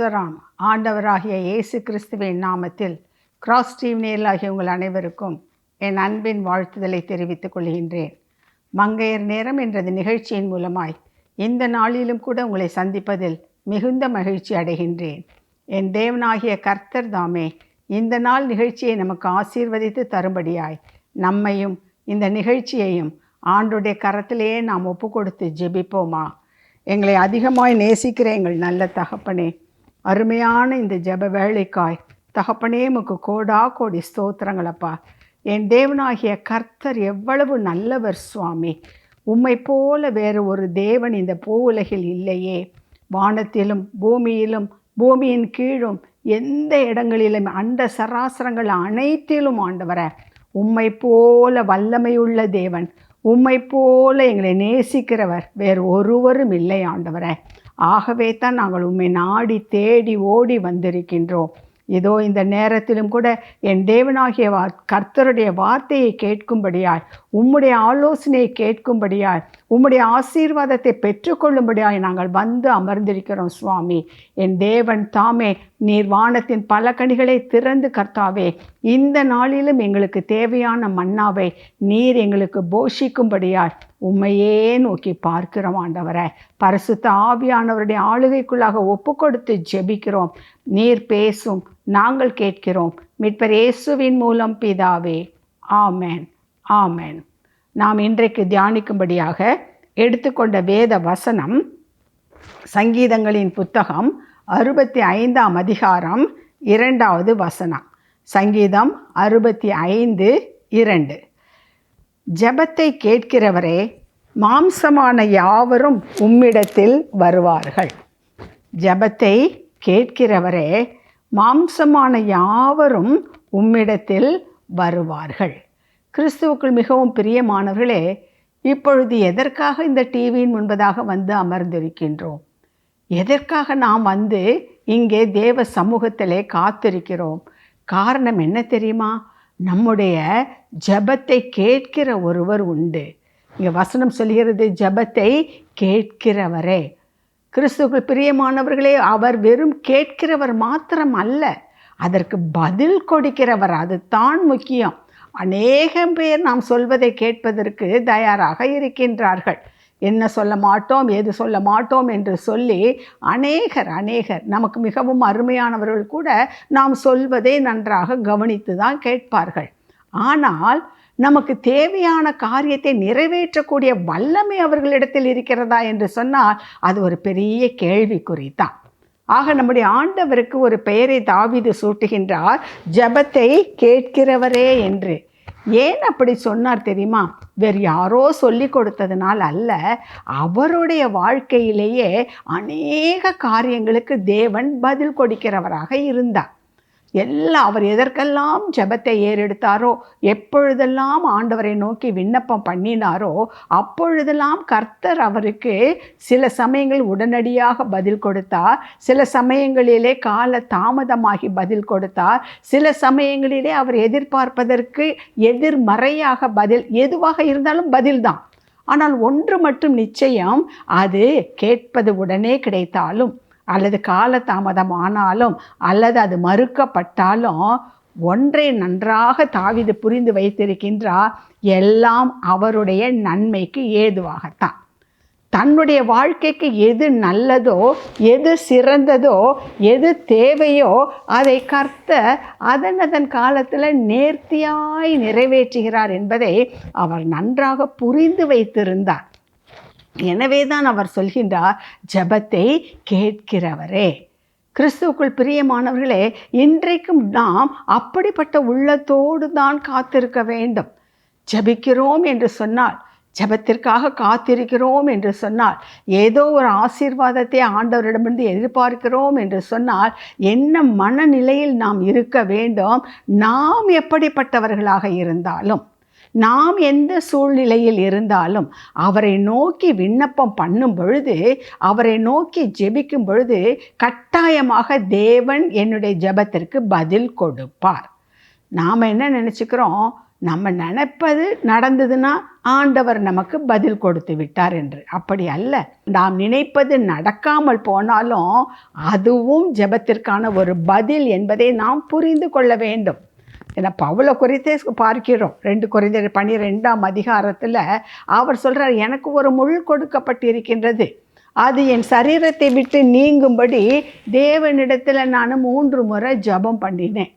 பரிசுத்தராம் ஆண்டவராகிய இயேசு கிறிஸ்துவின் நாமத்தில் கிராஸ் டிவி நேயர்களாகிய உங்கள் அனைவருக்கும் என் அன்பின் வாழ்த்துதலை தெரிவித்துக் கொள்கின்றேன். மங்கையர் நேரம் என்ற நிகழ்ச்சியின் மூலமாய் இந்த நாளிலும் கூட உங்களை சந்திப்பதில் மிகுந்த மகிழ்ச்சி அடைகின்றேன். என் தேவனாகிய கர்த்தர் தாமே இந்த நாள் நிகழ்ச்சியை நமக்கு ஆசீர்வதித்து தரும்படியாய் நம்மையும் இந்த நிகழ்ச்சியையும் ஆண்டுடைய கரத்திலேயே நாம் ஒப்பு கொடுத்து ஜெபிப்போமா. எங்களை அதிகமாய் நேசிக்கிற எங்கள் நல்ல தகப்பனே, அருமையான இந்த ஜெப வேளைக்காய் தகப்பனே உமக்கு கோடா கோடி ஸ்தோத்திரங்களப்பா. என் தேவனாகிய கர்த்தர் எவ்வளவு நல்லவர் சுவாமி. உம்மை போல வேறு ஒரு தேவன் இந்த பூவுலகில் இல்லையே. வானத்திலும் பூமியிலும் பூமியின் கீழும் எந்த இடங்களிலும் அண்ட சராசரங்கள் அனைத்திலும் ஆண்டவரே, உம்மை போல வல்லமையுள்ள தேவன், உம்மை போல எங்களை நேசிக்கிறவர் வேறு ஒருவரும் இல்லை ஆண்டவரே. ஆகவே தான் நாங்கள் உம்மை நாடி தேடி ஓடி வந்திருக்கின்றோம். இதோ இந்த நேரத்திலும் கூட என் தேவனாகிய கர்த்தருடைய வார்த்தையை கேட்கும்படியாய், உம்முடைய ஆலோசனையை கேட்கும்படியாய், உம்முடைய ஆசீர்வாதத்தை பெற்றுக்கொள்ளும்படியாய் நாங்கள் வந்து அமர்ந்திருக்கிறோம் சுவாமி. என் தேவன் தாமே நீர் வானத்தின் பல கனிகளை திறந்து கர்த்தாவே இந்த நாளிலும் எங்களுக்கு தேவையான மன்னாவை நீர் எங்களுக்கு போஷிக்கும்படியாய் உம்மையே நோக்கி பார்க்கிறோம் ஆண்டவரே. பரிசுத்த ஆவியானவருடைய ஆளுகைக்குள்ளாக ஒப்பு கொடுத்து ஜெபிக்கிறோம். நீர் பேசும், நாங்கள் கேட்கிறோம். மீட்பர் இயேசுவின் மூலம் பிதாவே, ஆமென் ஆமென். நாம் இன்றைக்கு தியானிக்கும்படியாக எடுத்துக்கொண்ட வேத வசனம் சங்கீதங்களின் புத்தகம் 65ஆம் அதிகாரம் 2வது வசனம். சங்கீதம் 65:2. ஜெபத்தை கேட்கிறவரே, மாம்சமான யாவரும் உம்மிடத்தில் வருவார்கள். ஜெபத்தை கேட்கிறவரே, மாம்சமான யாவரும் உம்மிடத்தில் வருவார்கள். கிறிஸ்துவுக்குள் மிகவும் பிரியமானவர்களே, இப்பொழுது எதற்காக இந்த டிவியின் முன்பதாக வந்து அமர்ந்திருக்கின்றோம்? எதற்காக நாம் வந்து இங்கே தேவ சமூகத்திலே காத்திருக்கிறோம்? காரணம் என்ன தெரியுமா? நம்முடைய ஜெபத்தை கேட்கிற ஒருவர் உண்டு. இங்கே வசனம் சொல்கிறது, ஜெபத்தை கேட்கிறவரே. கிறிஸ்துவுக்குள் பிரியமானவர்களே, அவர் வெறும் கேட்கிறவர் மாத்திரம் அல்ல, அதற்கு பதில் கொடுக்கிறவர். அதுதான் முக்கியம். அநேகம் பேர் நாம் சொல்வதை கேட்பதற்கு தயாராக இருக்கின்றார்கள். என்ன சொல்ல மாட்டோம், ஏது சொல்ல மாட்டோம் என்று சொல்லி அநேகர் நமக்கு மிகவும் அருமையானவர்கள் கூட நாம் சொல்வதை நன்றாக கவனித்து தான் கேட்பார்கள். ஆனால் நமக்கு தேவையான காரியத்தை நிறைவேற்றக்கூடிய வல்லமை அவர்களிடத்தில் இருக்கிறதா என்று சொன்னால் அது ஒரு பெரிய கேள்விக்குறிதான். ஆக நம்முடைய ஆண்டவருக்கு ஒரு பெயரை தாவீது சூட்டுகின்றார், ஜெபத்தை கேட்கிறவரே என்று. ஏன் அப்படி சொன்னார் தெரியுமா? வேறு யாரோ சொல்லி கொடுத்ததுனால் அல்ல, அவருடைய வாழ்க்கையிலேயே அநேக காரியங்களுக்கு தேவன் பதில் கொடுக்கிறவராக இருந்தார். அவர் எதற்கெல்லாம் ஜெபத்தை ஏறெடுத்தாரோ, எப்பொழுதெல்லாம் ஆண்டவரை நோக்கி விண்ணப்பம் பண்ணினாரோ, அப்பொழுதெல்லாம் கர்த்தர் அவருக்கு சில சமயங்கள் உடனடியாக பதில் கொடுத்தார், சில சமயங்களிலே கால தாமதமாகி பதில் கொடுத்தார், சில சமயங்களிலே அவர் எதிர்பார்ப்பதற்கு எதிர்மறையாக பதில், எதுவாக இருந்தாலும் பதில்தான். ஆனால் ஒன்று மட்டும் நிச்சயம், அது கேட்பது உடனே கிடைத்தாலும் அல்லது கால தாமதம் ஆனாலும் அல்லது அது மறுக்கப்பட்டாலும் ஒன்றை நன்றாக தாவீது புரிந்து வைத்திருக்கின்றார், எல்லாம் அவருடைய நன்மைக்கு ஏதுவாகத்தான். தன்னுடைய வாழ்க்கைக்கு எது நல்லதோ, எது சிறந்ததோ, எது தேவையோ அதை கர்த்தர் அதன் காலத்தில் நேர்த்தியாய் நிறைவேற்றுகிறார் என்பதை அவர் நன்றாக புரிந்து வைத்திருந்தார். எனவே தான் அவர் சொல்கின்றார், ஜெபத்தை கேட்கிறவரே. கிறிஸ்துவுக்குள் பிரியமானவர்களே, இன்றைக்கும் நாம் அப்படிப்பட்ட உள்ளத்தோடு தான் காத்திருக்க வேண்டும். ஜெபிக்கிறோம் என்று சொன்னால், ஜெபத்திற்காக காத்திருக்கிறோம் என்று சொன்னால், ஏதோ ஒரு ஆசீர்வாதத்தை ஆண்டவரிடமிருந்து எதிர்பார்க்கிறோம் என்று சொன்னால், என்ன மனநிலையில் நாம் இருக்க வேண்டும்? நாம் எப்படிப்பட்டவர்களாக இருந்தாலும், நாம் எந்த சூழ்நிலையில் இருந்தாலும் அவரை நோக்கி விண்ணப்பம் பண்ணும் பொழுது, அவரை நோக்கி ஜெபிக்கும் பொழுது கட்டாயமாக தேவன் என்னுடைய ஜெபத்திற்கு பதில் கொடுப்பார். நாம் என்ன நினச்சிக்கிறோம்? நம்ம நினைப்பது நடந்ததுன்னா ஆண்டவர் நமக்கு பதில் கொடுத்து விட்டார் என்று. அப்படி அல்ல, நாம் நினைப்பது நடக்காமல் போனாலும் அதுவும் ஜெபத்திற்கான ஒரு பதில் என்பதை நாம் புரிந்து கொள்ள வேண்டும். ஏன்னா பவுலை குறித்தே பார்க்கிறோம். 2 கொரிந்தியர் 12ஆம் அதிகாரத்தில் அவர் சொல்கிறார், எனக்கு ஒரு முள் கொடுக்கப்பட்டிருக்கின்றது, அது என் சரீரத்தை விட்டு நீங்கும்படி தேவனிடத்தில் நான் 3 முறை ஜெபம் பண்ணேன்.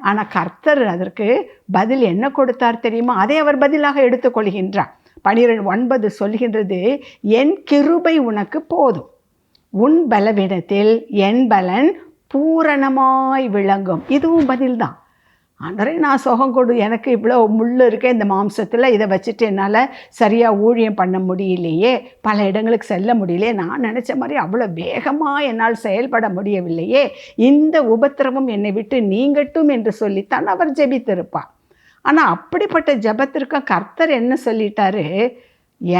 ஆனால் கர்த்தர் அதற்கு பதில் என்ன கொடுத்தார் தெரியுமா? அதை அவர் பதிலாக எடுத்துக்கொள்கின்றார். 12:9 சொல்கின்றது, என் கிருபை உனக்கு போதும், உன் பலவீனத்தில் என் பலன் பூரணமாய் விளங்கும். இதுவும் பதில் தான். ஆண்டவரே நான் சுகம் கொடு, எனக்கு இவ்வளோ முள் இருக்க இந்த மாம்சத்தில், இதை வச்சுட்டு என்னால் சரியாக ஊழியம் பண்ண முடியலையே, பல இடங்களுக்கு செல்ல முடியலையே, நான் நினச்ச மாதிரி அவ்வளோ வேகமாக என்னால் செயல்பட முடியவில்லையே, இந்த உபத்திரவம் என்னை விட்டு நீங்கட்டும் என்று சொல்லித்தான் அவர் ஜெபித்திருப்பார். ஆனால் அப்படிப்பட்ட ஜெபத்திற்கும் கர்த்தர் என்ன சொல்லிட்டாரு?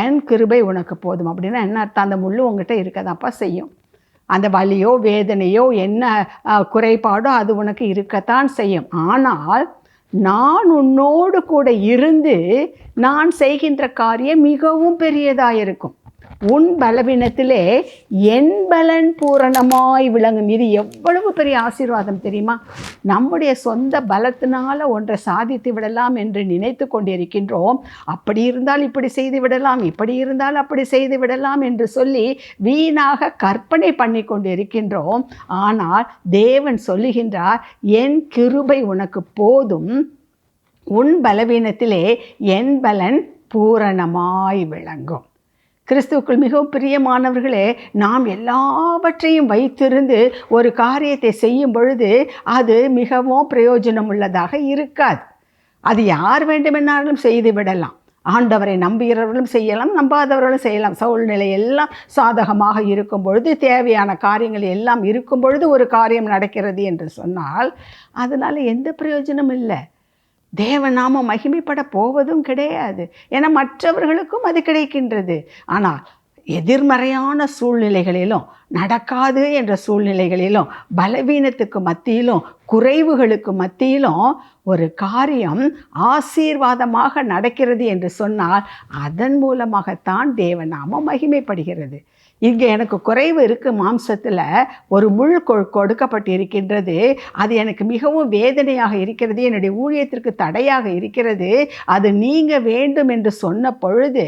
என் கிருபை உனக்கு போதும். அப்படின்னா என்ன அர்த்தம்? அந்த முள் உங்ககிட்ட இருக்கதாப்பா செய்யும். அந்த வலியோ வேதனையோ என்ன குறைபாடோ அது உனக்கு இருக்கத்தான் செய்யும். ஆனால் நான் உன்னோடு கூட இருந்து நான் செய்கின்ற காரியம் மிகவும் பெரியதாக இருக்கும். உன் பலவீனத்திலே என் பலன் பூரணமாய் விளங்கும். இது எவ்வளவு பெரிய ஆசீர்வாதம் தெரியுமா? நம்முடைய சொந்த பலத்தினால ஒன்றை சாதித்து விடலாம் என்று நினைத்து கொண்டிருக்கின்றோம். அப்படி இருந்தால் இப்படி செய்து விடலாம், இப்படி இருந்தால் அப்படி செய்து விடலாம் என்று சொல்லி வீணாக கற்பனை பண்ணி கொண்டு இருக்கின்றோம். ஆனால் தேவன் சொல்லுகின்றார், என் கிருபை உனக்கு போதும், உன் பலவீனத்திலே என் பலன் பூரணமாய் விளங்கும். கிறிஸ்துவுக்குள் மிகவும் பிரியமானவர்களே, நாம் எல்லாவற்றையும் வைத்திருந்து ஒரு காரியத்தை செய்யும் பொழுது அது மிகவும் பிரயோஜனம் உள்ளதாக இருக்காது. அது யார் வேண்டுமென்னாலும் செய்து விடலாம். ஆண்டவரை நம்புகிறவர்களும் செய்யலாம், நம்பாதவர்களும் செய்யலாம். சூழ்நிலை எல்லாம் சாதகமாக இருக்கும் பொழுது, தேவையான காரியங்கள் எல்லாம் இருக்கும் பொழுது ஒரு காரியம் நடக்கிறது என்று சொன்னால் அதனால் எந்த பிரயோஜனமும் இல்லை. தேவநாமம் மகிமைப்பட போவதும் கிடையாது. ஏன்னா மற்றவர்களுக்கும் அது கிடைக்கின்றது. ஆனால் எதிர்மறையான சூழ்நிலைகளிலும், நடக்காது என்ற சூழ்நிலைகளிலும், பலவீனத்துக்கு மத்தியிலும், குறைவுகளுக்கு மத்தியிலும் ஒரு காரியம் ஆசீர்வாதமாக நடக்கிறது என்று சொன்னால் அதன் மூலமாகத்தான் தேவநாமம் மகிமைப்படுகிறது. இங்கே எனக்கு குறைவு இருக்குது, மாம்சத்தில் ஒரு முள் கொடுக்கப்பட்டு இருக்கின்றது, அது எனக்கு மிகவும் வேதனையாக இருக்கிறது, என்னுடைய ஊழியத்திற்கு தடையாக இருக்கிறது, அது நீங்க வேண்டும் என்று சொன்ன பொழுது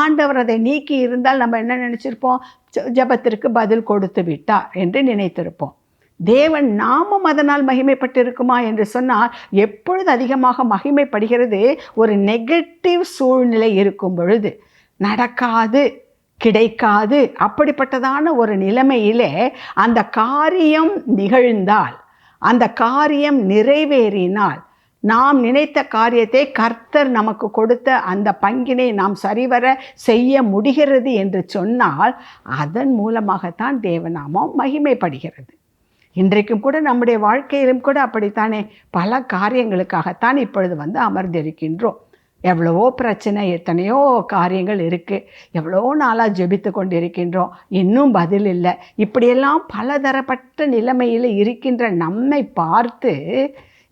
ஆண்டவர் அதை நீக்கி இருந்தால் நம்ம என்ன நினச்சிருப்போம்? ஜெபத்திற்கு பதில் கொடுத்து விட்டார் என்று நினைத்திருப்போம். தேவன் நாமம் அதனால் மகிமைப்பட்டிருக்குமா என்று சொன்னால் எப்பொழுது அதிகமாக மகிமைப்படுகிறது? ஒரு நெகட்டிவ் சூழ்நிலை இருக்கும் பொழுது, நடக்காது, கிடைக்காது, அப்படிப்பட்டதான ஒரு நிலைமையிலே அந்த காரியம் நிகழ்ந்தால், அந்த காரியம் நிறைவேறினால், நாம் நினைத்த காரியத்தை கர்த்தர் நமக்கு கொடுத்த அந்த பங்கினை நாம் சரிவர செய்ய முடிகிறது என்று சொன்னால் அதன் மூலமாகத்தான் தேவநாமம் மகிமைப்படுகிறது. இன்றைக்கும் கூட நம்முடைய வாழ்க்கையிலும் கூட அப்படித்தானே, பல காரியங்களுக்காகத்தான் இப்பொழுது அமர்ந்திருக்கின்றோம். எவ்வளவோ பிரச்சனை, எத்தனையோ காரியங்கள் இருக்குது, எவ்வளோ நாளாக ஜெபித்து கொண்டு இருக்கின்றோம், இன்னும் பதில் இல்லை. இப்படியெல்லாம் பலதரப்பட்ட நிலைமையில் இருக்கின்ற நம்மை பார்த்து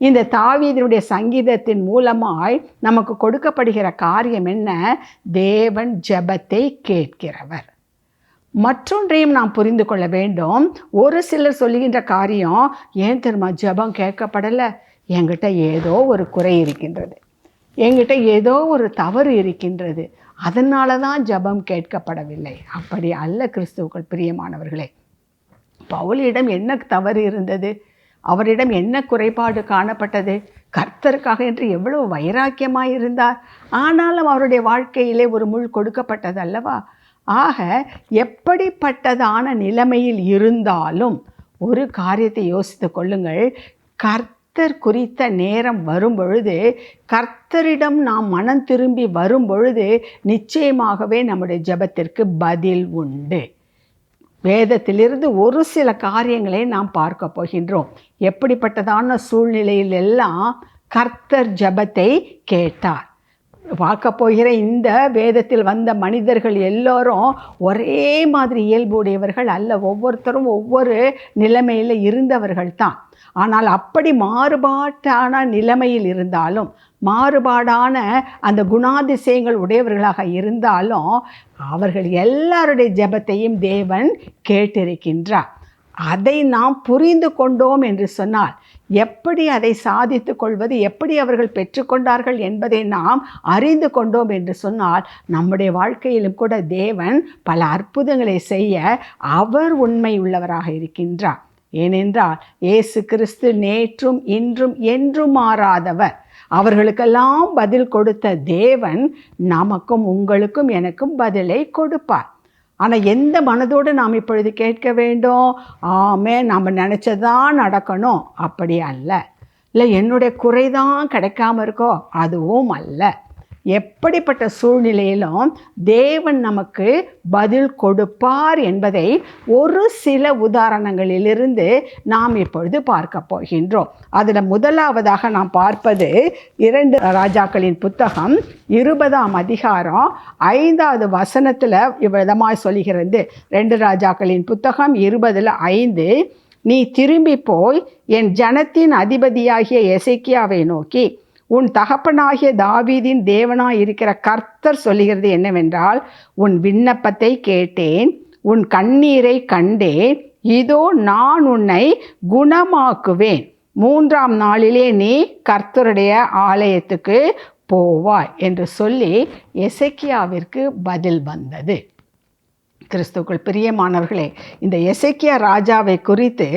இந்த தாவீதினுடைய சங்கீதத்தின் மூலமாய் நமக்கு கொடுக்கப்படுகிற காரியம் என்ன? தேவன் ஜெபத்தை கேட்கிறவர். மற்றொன்றையும் நாம் புரிந்து கொள்ள வேண்டும். ஒரு சிலர் சொல்லுகின்ற காரியம், ஏன் தெரியுமா ஜெபம் கேட்கப்படலை? என்கிட்ட ஏதோ ஒரு குறை இருக்கின்றது, என்கிட்ட ஏதோ ஒரு தவறு இருக்கின்றது, அதனால தான் ஜெபம் கேட்கப்படவில்லை. அப்படி அல்ல கிறிஸ்துவுக்குள் பிரியமானவர்களே. பவுலிடம் என்ன தவறு இருந்தது? அவரிடம் என்ன குறைபாடு காணப்பட்டது? கர்த்தருக்காக என்று எவ்வளவு வைராக்கியமாக இருந்தார். ஆனாலும் அவருடைய வாழ்க்கையிலே ஒரு முள் கொடுக்கப்பட்டது அல்லவா? ஆக எப்படிப்பட்டதான நிலைமையில் இருந்தாலும் ஒரு காரியத்தை யோசித்து கொள்ளுங்கள். கர்த்தர் குறித்த நேரம் வரும் பொழுது, கர்த்தரிடம் நாம் மனம் திரும்பி வரும் பொழுது நிச்சயமாகவே நம்முடைய ஜெபத்திற்கு பதில் உண்டு. வேதத்திலிருந்து ஒரு சில காரியங்களை நாம் பார்க்க போகின்றோம். எப்படிப்பட்டதான சூழ்நிலையில் எல்லாம் கர்த்தர் ஜெபத்தை கேட்டார். பார்க்க போகிற இந்த வேதத்தில் வந்த மனிதர்கள் எல்லோரும் ஒரே மாதிரி இயல்புடையவர்கள் அல்ல. ஒவ்வொருத்தரும் ஒவ்வொரு நிலைமையில் இருந்தவர்கள் தான். ஆனால் அப்படி மாறுபாட்டான நிலைமையில் இருந்தாலும், மாறுபாடான அந்த குணாதிசயங்கள் உடையவர்களாக இருந்தாலும், அவர்கள் எல்லாருடைய ஜெபத்தையும் தேவன் கேட்டிருக்கின்றார். அதை நாம் புரிந்து கொண்டோம் என்று சொன்னால், எப்படி அதை சாதித்து கொள்வது, எப்படி அவர்கள் பெற்றுக்கொண்டார்கள் என்பதை நாம் அறிந்து கொண்டோம் என்று சொன்னால், நம்முடைய வாழ்க்கையிலும் கூட தேவன் பல அற்புதங்களை செய்ய அவர் உண்மை உள்ளவராக இருக்கின்றார். ஏனென்றால் இயேசு கிறிஸ்து நேற்றும் இன்றும் என்றும் மாறாதவர். அவர்களுக்கெல்லாம் பதில் கொடுத்த தேவன் நமக்கும் உங்களுக்கும் எனக்கும் பதிலை கொடுப்பார். ஆனால் எந்த மனதோடு நாம் இப்பொழுது கேட்க வேண்டும்? ஆமே, நம்ம நினச்சதான் நடக்கணும், அப்படி அல்ல. இல்லை என்னுடைய குறைதான் கிடைக்காம இருக்கோ, அதுவும் அல்ல. எப்படிப்பட்ட சூழ்நிலையிலும் தேவன் நமக்கு பதில் கொடுப்பார் என்பதை ஒரு சில உதாரணங்களிலிருந்து நாம் இப்பொழுது பார்க்க போகின்றோம். அதில் முதலாவதாக நாம் பார்ப்பது 2 ராஜாக்களின் புத்தகம் 20ஆம் அதிகாரம் 5வது வசனத்தில் இவ்விதமாய் சொல்கிறது. 2 ராஜாக்களின் புத்தகம் 20:5, நீ திரும்பி போய் என் ஜனத்தின் அதிபதியாகிய எசேக்கியாவை நோக்கி, உன் தகப்பனாகிய தாவீதின் தேவனாய் இருக்கிற கர்த்தர் சொல்லுகிறது என்னவென்றால், உன் விண்ணப்பத்தை கேட்டேன், உன் கண்ணீரை கண்டேன், இதோ நான் உன்னை குணமாக்குவேன், 3ஆம் நாளிலே நீ கர்த்தருடைய ஆலயத்துக்கு போவாய் என்று சொல்லி எசேக்கியாவிற்கு பதில் வந்தது. கிறிஸ்துவுக்குள் பிரியமானவர்களே, இந்த எசேக்கியா ராஜாவை குறித்து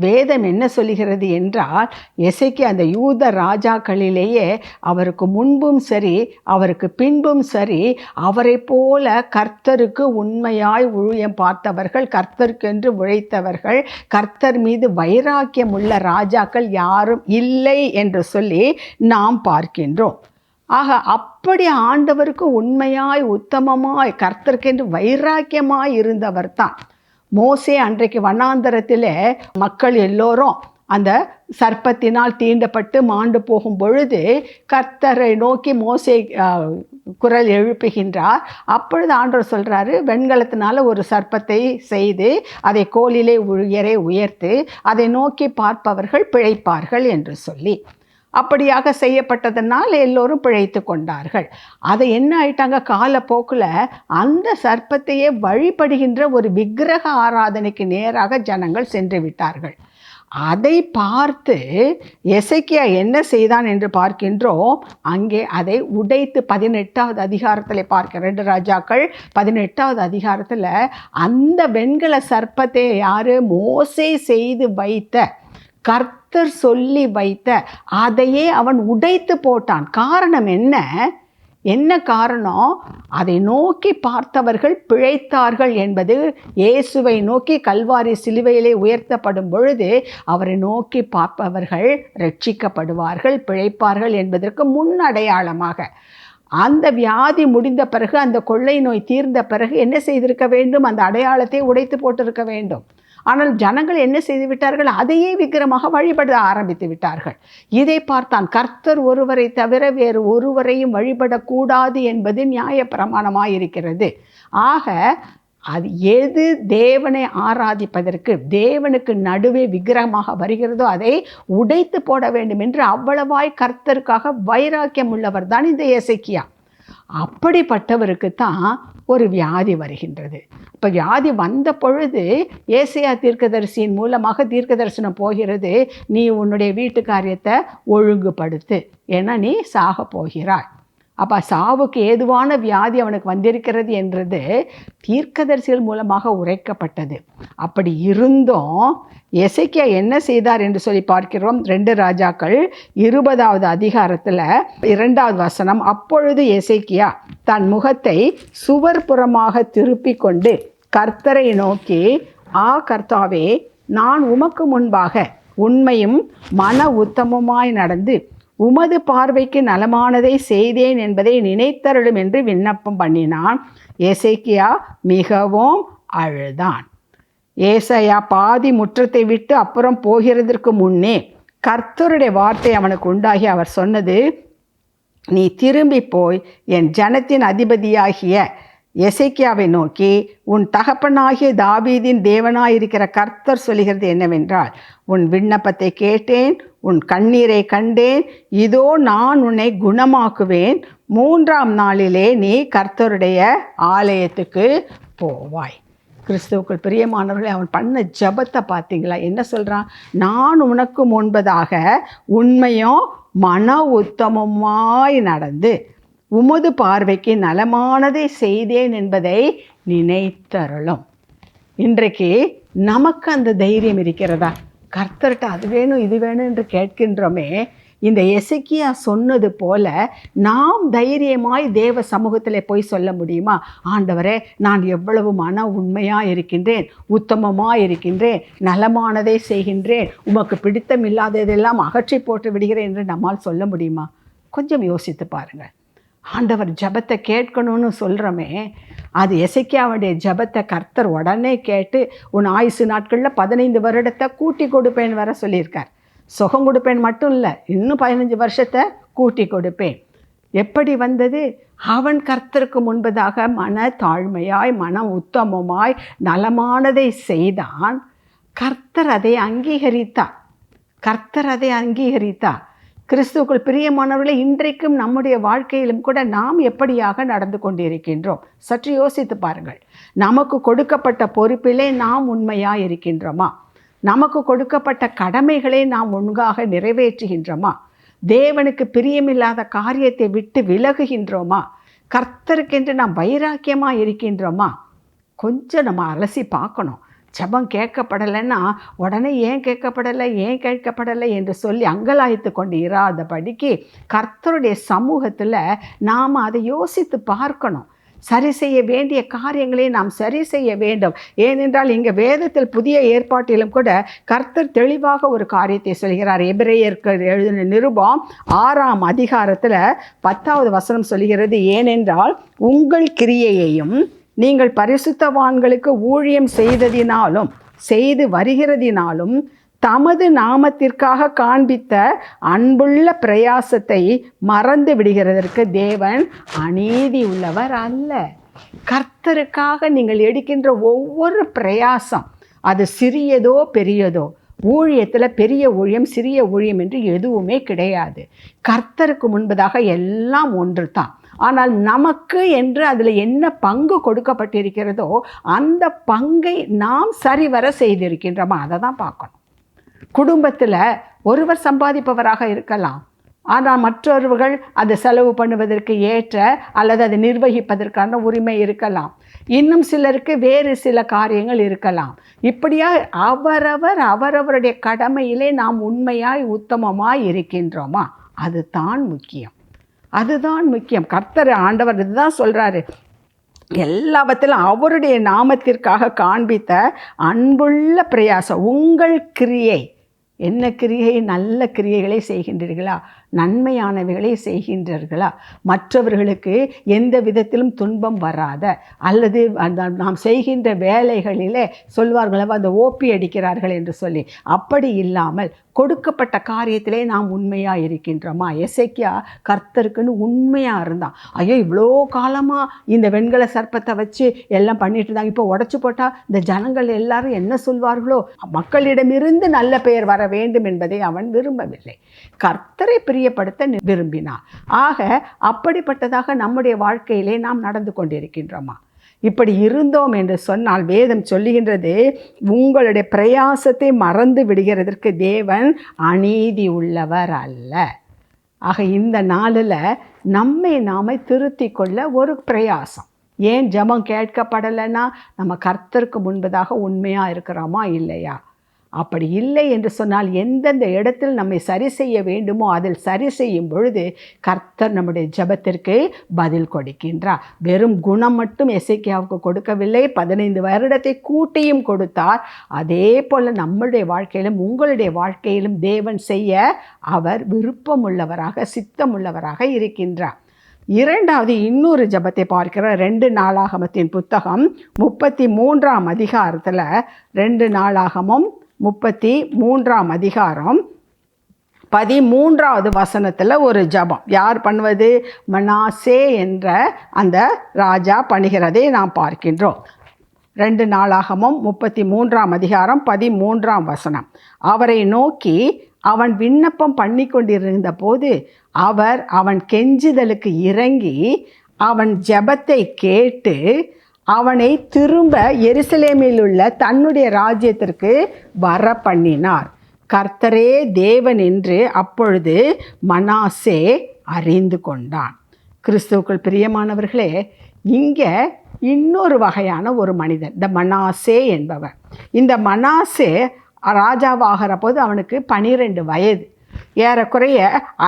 வேதம் என்ன சொல்கிறது என்றால், எசேக்கியா அந்த யூத ராஜாக்களிலேயே அவருக்கு முன்பும் சரி அவருக்கு பின்பும் சரி அவரை போல கர்த்தருக்கு உண்மையாய் ஊழியம் பார்த்தவர்கள், கர்த்தருக்கென்று உழைத்தவர்கள், கர்த்தர் மீது வைராக்கியம் உள்ள ராஜாக்கள் யாரும் இல்லை என்று சொல்லி நாம் பார்க்கின்றோம். ஆக அப்படி ஆண்டவருக்கு உண்மையாய் உத்தமமாய் கர்த்தருக்கென்று வைராக்கியமாய் இருந்தவர் தான் மோசே. அன்றைக்கு வனாந்தரத்தில் மக்கள் எல்லோரும் அந்த சர்ப்பத்தினால் தீண்டப்பட்டு மாண்டு போகும் பொழுது கர்த்தரை நோக்கி மோசே குரல் எழுப்புகின்றார். அப்பொழுது ஆண்டவர் சொல்கிறாரு, வெண்கலத்தினால ஒரு சர்ப்பத்தை செய்து அதை கோலிலே உயர்த்து அதை நோக்கி பார்ப்பவர்கள் பிழைப்பார்கள் என்று சொல்லி, அப்படியாக செய்யப்பட்டதனால் எல்லோரும் பிழைத்து கொண்டார்கள். அதை என்ன ஆயிட்டாங்க, காலப்போக்கில் அந்த சர்ப்பத்தையே வழிபடுகின்ற ஒரு விக்கிரக ஆராதனைக்கு நேராக ஜனங்கள் சென்று விட்டார்கள். அதை பார்த்து எசேக்கியா என்ன செய்தான் என்று பார்க்கின்றோம். அங்கே அதை உடைத்து 18வது அதிகாரத்தில் பார்க்க 2 ராஜாக்கள் 18வது அதிகாரத்தில் அந்த வெண்கல சர்ப்பத்தை யார்? மோசே செய்து வைத்த, கர்த்தர் சொல்லி வைத்த அதையே அவன் உடைத்து போட்டான். காரணம் என்ன காரணம்? அதை நோக்கி பார்த்தவர்கள் பிழைத்தார்கள் என்பது, இயேசுவை நோக்கி கல்வாரி சிலுவையிலே உயர்த்தப்படும் பொழுது அவரை நோக்கி பார்ப்பவர்கள் ரட்சிக்கப்படுவார்கள், பிழைப்பார்கள் என்பதற்கு முன்னடையாளமாக அந்த வியாதி முடிந்த பிறகு, அந்த கொள்ளை நோய் தீர்ந்த பிறகு என்ன செய்திருக்க வேண்டும்? அந்த அடையாளத்தை உடைத்து போட்டிருக்க வேண்டும். ஆனால் ஜனங்கள் என்ன செய்து விட்டார்கள்? அதையே விக்கிரமாக வழிபட ஆரம்பித்து விட்டார்கள். இதை பார்த்தான். கர்த்தர் ஒருவரை தவிர வேறு ஒருவரையும் வழிபடக்கூடாது என்பது நியாயப்பிரமாணமாயிருக்கிறது. ஆக அது எது தேவனை ஆராதிப்பதற்கு தேவனுக்கு நடுவே விக்கிரகமாக வருகிறதோ அதை உடைத்து போட வேண்டும் என்று அவ்வளவாய் கர்த்தருக்காக வைராக்கியம் உள்ளவர் தான் இந்த எசேக்கியா. அப்படிப்பட்டவருக்கு தான் ஒரு வியாதி வருகின்றது. இப்போ வியாதி வந்த பொழுது ஏசாயா தீர்க்கதரிசியின் மூலமாக தீர்க்க தரிசனம் போகிறது, நீ உன்னுடைய வீட்டு காரியத்தை ஒழுங்குபடுத்து, ஏன்னா நீ சாக போகிறாய். அப்போ சாவுக்கு ஏதுவான வியாதி அவனுக்கு வந்திருக்கிறது என்றது தீர்க்கதரிசிகள் மூலமாக உரைக்கப்பட்டது. அப்படி இருந்தும் எசேக்கியா என்ன செய்தார் என்று சொல்லி பார்க்கிறோம். 2 ராஜாக்கள் 20வது அதிகாரத்தில் 2வது வசனம், அப்பொழுது எசேக்கியா தன் முகத்தை சுவர்புறமாக திருப்பி கொண்டு கர்த்தரை நோக்கி, கர்த்தாவே, நான் உமக்கு முன்பாக உண்மையும் மன உத்தமமாய் நடந்து உமது பார்வைக்கு நலமானதை செய்தேன் என்பதை நினைத்தருளும் என்று விண்ணப்பம் பண்ணினான். எசேக்கியா மிகவும் அழுதான். ஏசாயா பாதி முற்றத்தை விட்டு அப்புறம் போகிறதற்கு முன்னே கர்த்தருடைய வார்த்தை அவனுக்கு உண்டாகி அவர் சொன்னது, நீ திரும்பி போய் என் ஜனத்தின் அதிபதியாகிய எசேக்கியாவை நோக்கி, உன் தகப்பனாகிய தாவீதின் தேவனாயிருக்கிற கர்த்தர் சொல்கிறது என்னவென்றால், உன் விண்ணப்பத்தை கேட்டேன், உன் கண்ணீரை கண்டேன், இதோ நான் உன்னை குணமாக்குவேன், 3ஆம் நாளிலே நீ கர்த்தருடைய ஆலயத்துக்கு போவாய். கிறிஸ்துவுக்குள் பிரியமானவர்களே, அவன் பண்ண ஜபத்தை பார்த்தீங்களா? என்ன சொல்கிறான்? நான் உனக்கு முன்பதாக உண்மையும் மன உத்தமமாய் நடந்து உமது பார்வைக்கு நலமானதை செய்தேன் என்பதை நினைத்தருளும். இன்றைக்கு நமக்கு அந்த தைரியம் இருக்கிறதா? கர்த்தர்கிட்ட அது வேணும் இது வேணும் என்று கேட்கின்றோமே. இந்த எசேக்கியா சொன்னது போல நாம் தைரியமாய் தேவ சமூகத்தில் போய் சொல்ல முடியுமா? ஆண்டவரே, நான் எவ்வளவு மன உண்மையாக இருக்கின்றேன், உத்தமமாக இருக்கின்றேன், நலமானதை செய்கின்றேன், உமக்கு பிடித்தமில்லாததெல்லாம் அகற்றி போட்டு விடுகிறேன் என்று நம்மால் சொல்ல முடியுமா? கொஞ்சம் யோசித்து பாருங்கள். ஆண்டவர் ஜபத்தை கேட்கணும்னு சொல்கிறோமே, அது எசேக்கியாவுடைய ஜபத்தை கர்த்தர் உடனே கேட்டு உன் ஆயுசு நாட்களில் 15 வருடத்தை கூட்டி கொடுப்பேன் வர சொல்லியிருக்கார். சுகம் கொடுப்பேன் மட்டும் இல்லை, இன்னும் 15 வருஷத்தை கூட்டி கொடுப்பேன். எப்படி வந்தது? அவன் கர்த்தருக்கு முன்பதாக மன தாழ்மையாய் மனம் உத்தமமாய் நலமானதை செய்தான். கர்த்தர் அதை அங்கீகரித்தார். கிறிஸ்துவுக்குள் பிரியமானவர்களே, இன்றைக்கும் நம்முடைய வாழ்க்கையிலும் கூட நாம் எப்படியாக நடந்து கொண்டிருக்கின்றோம்? சற்று யோசித்து பாருங்கள். நமக்கு கொடுக்கப்பட்ட பொறுப்பிலே நாம் உண்மையாக இருக்கின்றோமா? நமக்கு கொடுக்கப்பட்ட கடமைகளை நாம் ஒழுங்காக நிறைவேற்றுகின்றோமா? தேவனுக்கு பிரியமில்லாத காரியத்தை விட்டு விலகுகின்றோமா? கர்த்தருக்கென்று நாம் வைராக்கியமாக இருக்கின்றோமா? கொஞ்சம் நம்ம அலசி பார்க்கணும். ஜெபம் கேட்கப்படலைன்னா உடனே ஏன் கேட்கப்படலை என்று சொல்லி அங்கலாய்த்து கொண்டு இராதபடிக்கு கர்த்தருடைய சமூகத்தில் நாம் அதை யோசித்து பார்க்கணும். சரி செய்ய வேண்டிய காரியங்களை நாம் சரி செய்ய வேண்டும். ஏனென்றால் இங்கே வேதத்தில் புதிய ஏற்பாட்டிலும் கூட கர்த்தர் தெளிவாக ஒரு காரியத்தை சொல்கிறார். எபிரேயருக்கு எழுதின நிருபம் 6ஆம் அதிகாரத்தில் 10வது வசனம் சொல்கிறது, ஏனென்றால் உங்கள் கிரியையையும் நீங்கள் பரிசுத்தவான்களுக்கு ஊழியம் செய்து வருகிறதினாலும் தமது நாமத்திற்காக காண்பித்த அன்புள்ள பிரயாசத்தை மறந்து விடுகிறதற்கு தேவன் அநீதி உள்ளவர் அல்ல. கர்த்தருக்காக நீங்கள் எடுக்கின்ற ஒவ்வொரு பிரயாசம், அது சிறியதோ பெரியதோ, ஊழியத்தில் பெரிய ஊழியம் சிறிய ஊழியம் என்று எதுவுமே கிடையாது. கர்த்தருக்கு முன்பதாக எல்லாம் ஒன்று தான். ஆனால் நமக்கு என்று அதில் என்ன பங்கு கொடுக்கப்பட்டிருக்கிறதோ அந்த பங்கை நாம் சரிவர செய்திருக்கின்றோமா? அதை தான் பார்க்கணும். குடும்பத்தில் ஒருவர் சம்பாதிப்பவராக இருக்கலாம், ஆனால் மற்றவர்கள் அதை செலவு பண்ணுவதற்கு ஏற்ற அல்லது அதை நிர்வகிப்பதற்கான உரிமை இருக்கலாம். இன்னும் சிலருக்கு வேறு சில காரியங்கள் இருக்கலாம். இப்படியா அவரவருடைய கடமையிலே நாம் உண்மையாய் உத்தமமாய் இருக்கின்றோமா? அதுதான் முக்கியம். கர்த்தர் ஆண்டவர் இதுதான் சொல்கிறாரு, எல்லாவற்றிலும் அவருடைய நாமத்திற்காக காண்பித்த அன்புள்ள பிரயாசம். உங்கள் கிரியை என்ன கிரியை? நல்ல கிரியைகளை செய்கின்றீர்களா? நன்மையானவைகளை செய்கின்றீர்களா? மற்றவர்களுக்கு எந்த விதத்திலும் துன்பம் வராத, அல்லது நாம் செய்கின்ற வேலைகளிலே சொல்வார்களோ அந்த ஓப்பி அடிக்கிறார்கள் என்று சொல்லி, அப்படி இல்லாமல் கொடுக்கப்பட்ட காரியத்திலே நாம் உண்மையாக இருக்கின்றோமா? எசேக்கியா கர்த்தருக்குன்னு உண்மையாக இருந்தான். ஐயோ, இவ்வளோ காலமாக இந்த வெண்கல சர்ப்பத்தை வச்சு எல்லாம் பண்ணிட்டு இருந்தாங்க, இப்போ உடச்சி போட்டால் இந்த ஜனங்கள் எல்லாரும் என்ன சொல்வார்களோ? மக்களிடமிருந்து நல்ல பெயர் வர வேண்டும் என்பதை அவன் விரும்பவில்லை. கர்த்தரை பிரியப்படுத்த விரும்பினான். ஆக அப்படிப்பட்டதாக நம்முடைய வாழ்க்கையிலே நாம் நடந்து கொண்டிருக்கின்றோமா? இப்படி இருந்தோம் என்று சொன்னால் வேதம் சொல்லுகின்றது, உங்களுடைய பிரயாசத்தை மறந்து விடுகிறதற்கு தேவன் அநீதி உள்ளவர் அல்ல. ஆக இந்த நாளில் நாமே திருத்தி கொள்ள ஒரு பிரயாசம். ஏன் ஜெபம் கேட்கப்படலைன்னா நம்ம கர்த்தருக்கு முன்பதாக உண்மையாக இருக்கிறோமா இல்லையா? அப்படி இல்லை என்று சொன்னால் எந்தெந்த இடத்தில் நம்மை சரி செய்ய வேண்டுமோ அதில் சரி செய்யும் பொழுது கர்த்தர் நம்முடைய ஜெபத்திற்கு பதில் கொடுக்கின்றார். வெறும் குணம் மட்டும் எசேக்கியாவுக்கு கொடுக்கவில்லை, 15 வருடத்தை கூட்டியும் கொடுத்தார். அதே போல் நம்முடைய வாழ்க்கையிலும் உங்களுடைய வாழ்க்கையிலும் தேவன் செய்ய அவர் விருப்பமுள்ளவராக சித்தமுள்ளவராக இருக்கின்றார். இரண்டாவது இன்னொரு ஜெபத்தை பார்க்கிற 2 நாளாகமத்தின் புத்தகம் 33ஆம் அதிகாரத்தில் 2 நாளாகமும் 33ஆம் அதிகாரம் 13வது வசனத்தில் ஒரு ஜபம் யார் பண்ணுவது? மனாசே என்ற அந்த ராஜா பண்ணுகிறதை நாம் பார்க்கின்றோம். 2 நாளாகமம் 33ஆம் அதிகாரம் 13ஆம் வசனம். அவரை நோக்கி அவன் விண்ணப்பம் பண்ணி கொண்டிருந்த போது அவன் கெஞ்சுதலுக்கு இறங்கி அவன் ஜெபத்தை கேட்டு அவனை திரும்ப எருசலேமில் உள்ள தன்னுடைய ராஜ்யத்திற்கு வர பண்ணினார். கர்த்தரே தேவன் என்று அப்பொழுது மனாசே அறிந்து கொண்டான். கிறிஸ்துவுக்குள் பிரியமானவர்களே, இங்கே இன்னொரு வகையான ஒரு மனிதன், இந்த மனாசே என்பவர். இந்த மனாசே ராஜாவாகிற போது அவனுக்கு 12 வயது. ஏறக்குறைய